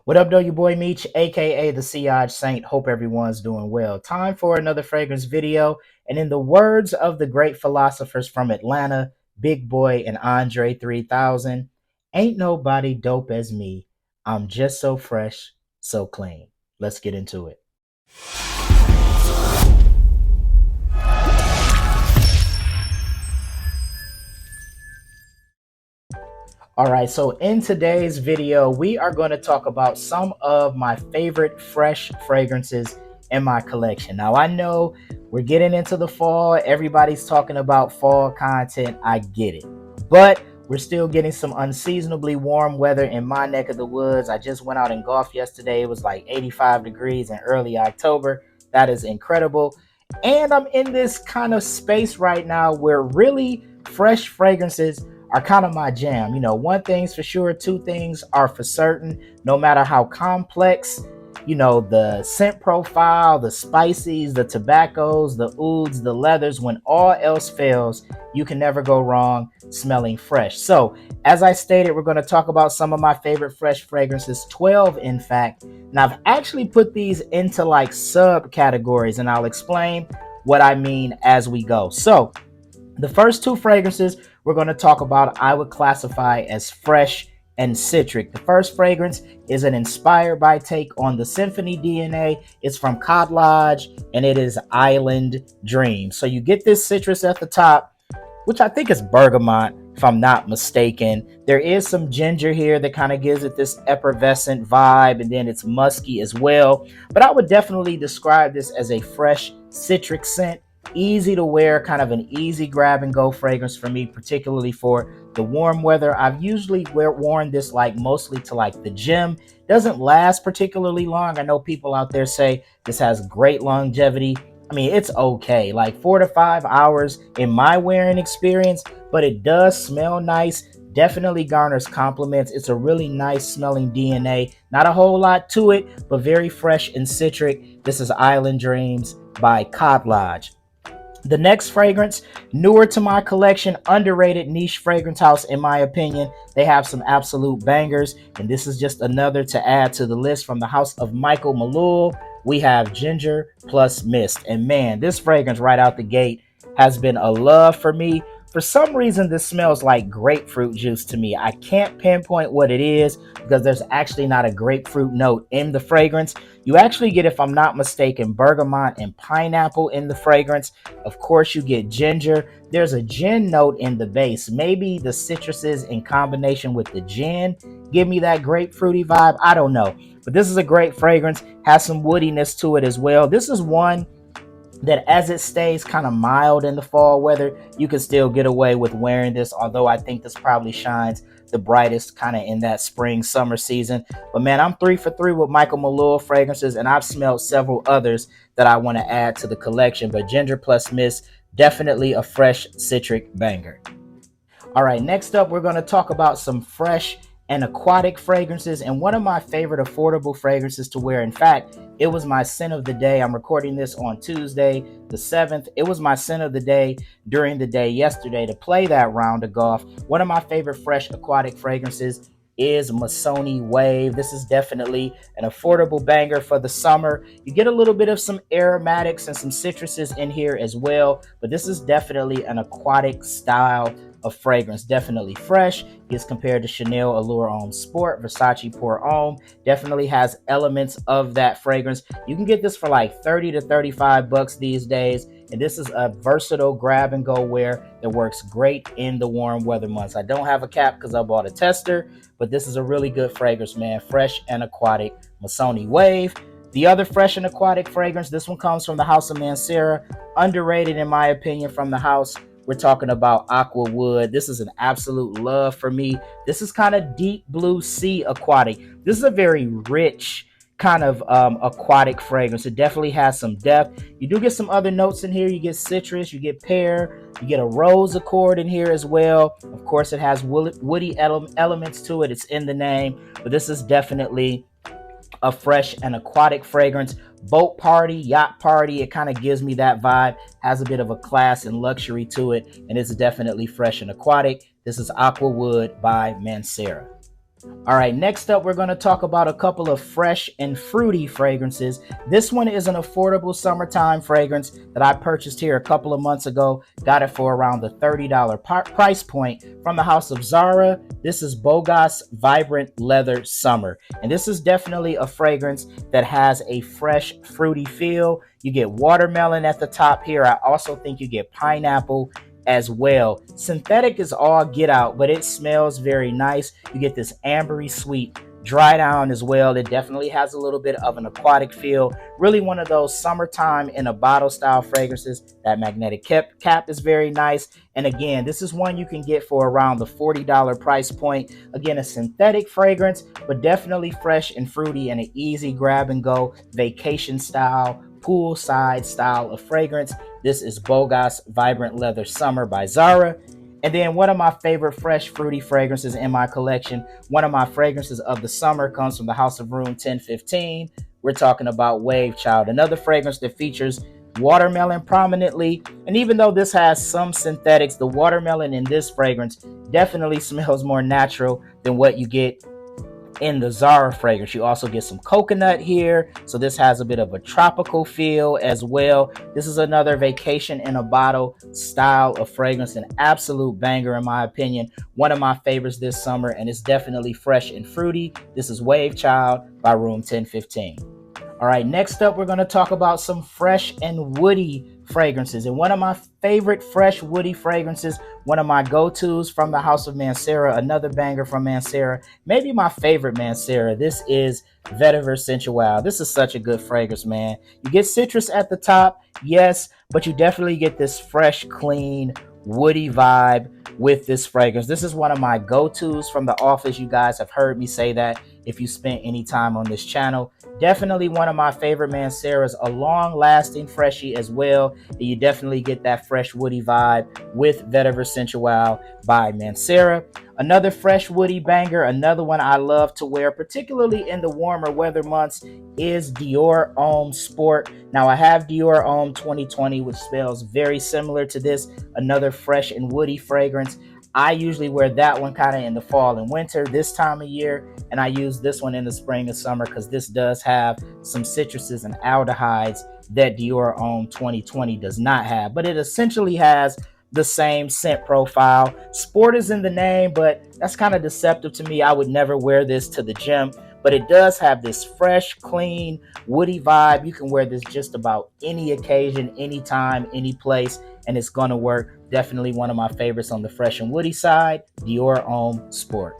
What up, though? Your boy Meech, aka the Siage Saint. Hope everyone's doing well. Time for another fragrance video. And in the words of the great philosophers from Atlanta, Big Boy and Andre 3000, ain't nobody dope as me. I'm just so fresh, so clean. Let's get into it. All right, so in today's video, we are going to talk about some of my favorite fresh fragrances in my collection. Now, I know we're getting into the fall. Everybody's talking about fall content. I get it. But we're still getting some unseasonably warm weather in my neck of the woods. I just went out and golfed yesterday. It was like 85 degrees in early October. That is incredible. And I'm in this kind of space right now where really fresh fragrances are kind of my jam. You know, one thing's for sure, two things are for certain. No matter how complex, the scent profile, the spices, the tobaccos, the ouds, the leathers, when all else fails, you can never go wrong smelling fresh. So, as I stated, we're going to talk about some of my favorite fresh fragrances, 12 in fact. And I've actually put these into like subcategories, and I'll explain what I mean as we go. So, the first two fragrances we're going to talk about, I would classify as fresh and citric. The first fragrance is an inspired by take on the Symphony DNA. It's from Cod Lodge and it is Island Dream. So you get this citrus at the top, which I think is bergamot, if I'm not mistaken. There is some ginger here that kind of gives it this effervescent vibe, and then it's musky as well. But I would definitely describe this as a fresh citric scent. Easy to wear, kind of an easy grab and go fragrance for me, particularly for the warm weather. I've usually worn this like mostly to like the gym. Doesn't last particularly long. I know people out there say this has great longevity. I mean, it's okay, like 4 to 5 hours in my wearing experience, but it does smell nice. Definitely garners compliments. It's a really nice smelling DNA. Not a whole lot to it, but very fresh and citric. This is Island Dreams by Cod Lodge. The next fragrance, newer to my collection, underrated niche fragrance house in my opinion. They have some absolute bangers, and this is just another to add to the list from the house of Michael Malul. We have Ginger plus Mist, and man, this fragrance right out the gate has been a love for me. For some reason, this smells like grapefruit juice to me. I can't pinpoint what it is because there's actually not a grapefruit note in the fragrance. You actually get, if I'm not mistaken, bergamot and pineapple in the fragrance. Of course, you get ginger. There's a gin note in the base. Maybe the citruses in combination with the gin give me that grapefruity vibe. I don't know. But this is a great fragrance. Has some woodiness to it as well. This is one that as it stays kind of mild in the fall weather, you can still get away with wearing this, although I think this probably shines the brightest kind of in that spring summer season. But man, I'm 3 for 3 with Michael Malul fragrances, and I've smelled several others that I want to add to the collection. But Ginger plus Mist, definitely a fresh citric banger. All right, next up, we're going to talk about some fresh and aquatic fragrances, and one of my favorite affordable fragrances to wear. In fact, it was my scent of the day. I'm recording this on Tuesday, the 7th. It was my scent of the day during the day yesterday to play that round of golf. One of my favorite fresh aquatic fragrances is Missoni Wave. This is definitely an affordable banger for the summer. You get a little bit of some aromatics and some citruses in here as well, but this is definitely an aquatic style of fragrance. Definitely fresh. Gets compared to Chanel Allure Homme Sport, Versace Pour Homme. Definitely has elements of that fragrance. You can get this for like 30 to 35 bucks these days. And this is a versatile grab and go wear that works great in the warm weather months. I don't have a cap because I bought a tester, but this is a really good fragrance, man. Fresh and aquatic, Missoni Wave. The other fresh and aquatic fragrance, this one comes from the house of Mancera. Underrated in my opinion from the house. We're talking about Aqua Wood. This is an absolute love for me. This is kind of deep blue sea aquatic. This is a very rich kind of aquatic fragrance. It definitely has some depth. You do get some other notes in here. You get citrus, you get pear, you get a rose accord in here as well. Of course, it has woody elements to it. It's in the name, but this is definitely a fresh and aquatic fragrance. Boat party, yacht party, it kind of gives me that vibe. Has a bit of a class and luxury to it, and it's definitely fresh and aquatic. This is Aqua Wood by Mancera. All right, next up, we're going to talk about a couple of fresh and fruity fragrances. This one is an affordable summertime fragrance that I purchased here a couple of months ago. Got it for around the $30 price point from the house of Zara. This is Bogas Vibrant Leather Summer. And this is definitely a fragrance that has a fresh, fruity feel. You get watermelon at the top here. I also think you get pineapple as well. Synthetic is all get out, but it smells very nice. You get this ambery sweet dry down as well. It definitely has a little bit of an aquatic feel. Really one of those summertime in a bottle style fragrances. That magnetic cap is very nice. And again, this is one you can get for around the $40 price point. Again, a synthetic fragrance, but definitely fresh and fruity and an easy grab and go vacation style, poolside style of fragrance. This is Bogas Vibrant Leather Summer by Zara. And then one of my favorite fresh fruity fragrances in my collection, one of my fragrances of the summer, comes from the House of Room 1015. We're talking about Wave Child, another fragrance that features watermelon prominently. And even though this has some synthetics, the watermelon in this fragrance definitely smells more natural than what you get in the Zara fragrance. You also get some coconut here, so this has a bit of a tropical feel as well. This is another vacation in a bottle style of fragrance, an absolute banger in my opinion. One of my favorites this summer, and it's definitely fresh and fruity. This is Wave Child by Room 1015. All right, next up, we're going to talk about some fresh and woody fragrances. And one of my favorite fresh woody fragrances, one of my go-tos from the House of Mancera, another banger from Mancera, maybe my favorite Mancera. This is Vetiver Sensual. This is such a good fragrance, man. You get citrus at the top, yes, but you definitely get this fresh, clean, woody vibe with this fragrance. This is one of my go-tos from the office. You guys have heard me say that if you spent any time on this channel. Definitely one of my favorite Manceras, a long-lasting freshie as well. You definitely get that fresh woody vibe with Vetiver Sensual by Mancera. Another fresh woody banger, another one I love to wear, particularly in the warmer weather months, is Dior Homme Sport. Now I have Dior Homme 2020, which smells very similar to this, another fresh and woody fragrance. I usually wear that one kind of in the fall and winter this time of year, and I use this one in the spring and summer because this does have some citruses and aldehydes that Dior Homme 2020 does not have, but it essentially has the same scent profile. Sport is in the name, but that's kind of deceptive to me. I would never wear this to the gym, but it does have this fresh, clean, woody vibe. You can wear this just about any occasion, anytime, any place, and it's going to work. Definitely one of my favorites on the fresh and woody side, Dior Homme Sport.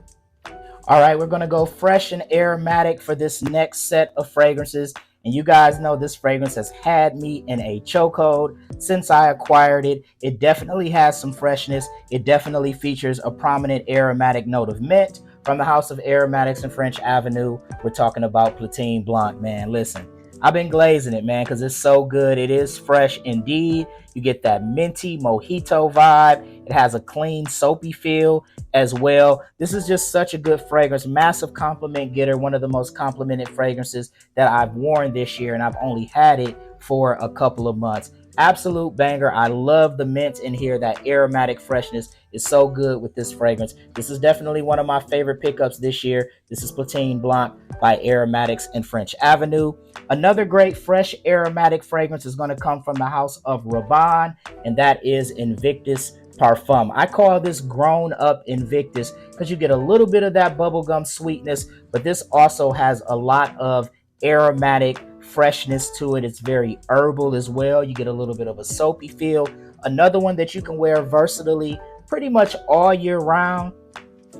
All right, we're going to go fresh and aromatic for this next set of fragrances. And you guys know this fragrance has had me in a chokehold since I acquired it. It definitely has some freshness. It definitely features a prominent aromatic note of mint from the House of Aromatics and French Avenue. We're talking about Platine Blanc, man. Listen, I've been glazing it, man, because it's so good. It is fresh indeed. You get that minty mojito vibe. It has a clean, soapy feel as well. This is just such a good fragrance. Massive compliment getter. One of the most complimented fragrances that I've worn this year, and I've only had it for a couple of months. Absolute banger. I love the mint in here. That aromatic freshness is so good with this fragrance. This is definitely one of my favorite pickups this year. This is Platine Blanc by Aromatics and French Avenue. Another great fresh aromatic fragrance is going to come from the House of Rabanne, and that is Invictus Parfum. I call this grown up Invictus because you get a little bit of that bubblegum sweetness, but this also has a lot of aromatic freshness to it. It's very herbal as well. You get a little bit of a soapy feel. Another one that you can wear versatilely pretty much all year round,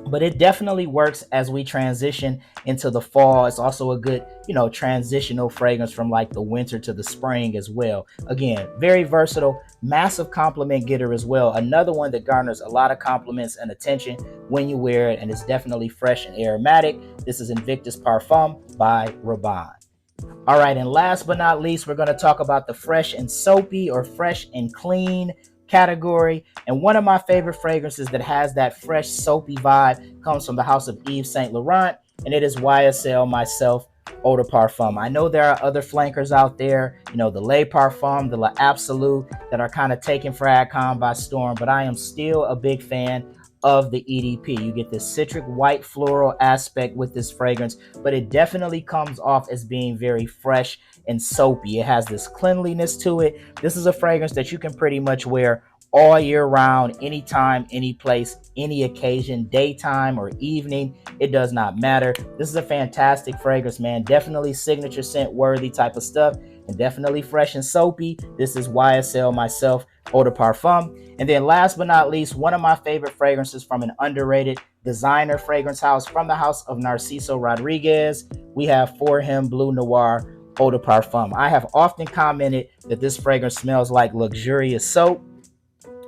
but it definitely works as we transition into the fall. It's also a good, transitional fragrance from like the winter to the spring as well. Again, very versatile, massive compliment getter as well. Another one that garners a lot of compliments and attention when you wear it, and it's definitely fresh and aromatic. This is Invictus Parfum by Rabanne. All right, and last but not least, we're going to talk about the fresh and soapy or fresh and clean category. And one of my favorite fragrances that has that fresh soapy vibe comes from the House of Yves Saint Laurent, and it is YSL Myself Eau de Parfum. I know there are other flankers out there, the Le Parfum, the La Absolute, that are kind of taking Fragcom by storm, but I am still a big fan of the EDP. You get this citric white floral aspect with this fragrance, but it definitely comes off as being very fresh and soapy. It has this cleanliness to it. This is a fragrance that you can pretty much wear all year round, anytime, any place, any occasion, daytime or evening. It does not matter. This is a fantastic fragrance, man. Definitely signature scent worthy type of stuff, and definitely fresh and soapy. This is YSL Myself Eau de Parfum. And then last but not least, one of my favorite fragrances from an underrated designer fragrance house from the house of Narciso Rodriguez. We have For Him Bleu Noir Eau de Parfum. I have often commented that this fragrance smells like luxurious soap,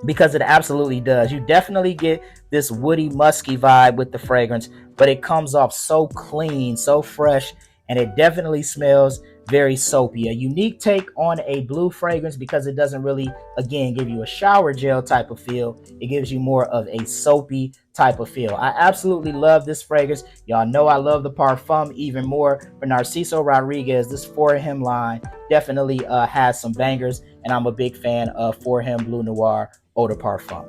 because it absolutely does. You definitely get this woody, musky vibe with the fragrance, but it comes off so clean, so fresh, and it definitely smells very soapy. A unique take on a blue fragrance because it doesn't really, again, give you a shower gel type of feel. It gives you more of a soapy type of feel. I absolutely love this fragrance. Y'all know I love the Parfum even more. For Narciso Rodriguez, this For Him line definitely has some bangers, and I'm a big fan of For Him Bleu Noir Eau de Parfum.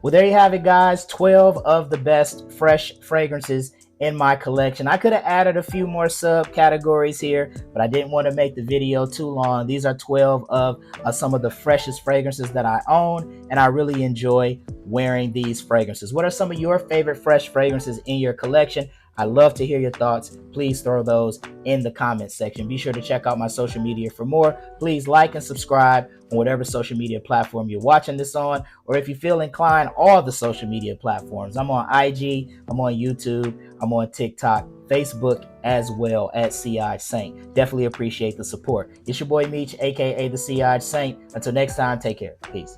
Well, there you have it, guys. 12 of the best fresh fragrances in my collection. I could have added a few more subcategories here, but I didn't want to make the video too long. These are 12 of some of the freshest fragrances that I own, and I really enjoy wearing these fragrances. What are some of your favorite fresh fragrances in your collection? I love to hear your thoughts. Please throw those in the comments section. Be sure to check out my social media for more. Please like and subscribe on whatever social media platform you're watching this on, or if you feel inclined, all the social media platforms. I'm on IG, I'm on YouTube, I'm on TikTok, Facebook as well at CI Saint. Definitely appreciate the support. It's your boy Meech, aka the CI Saint. Until next time, take care. Peace.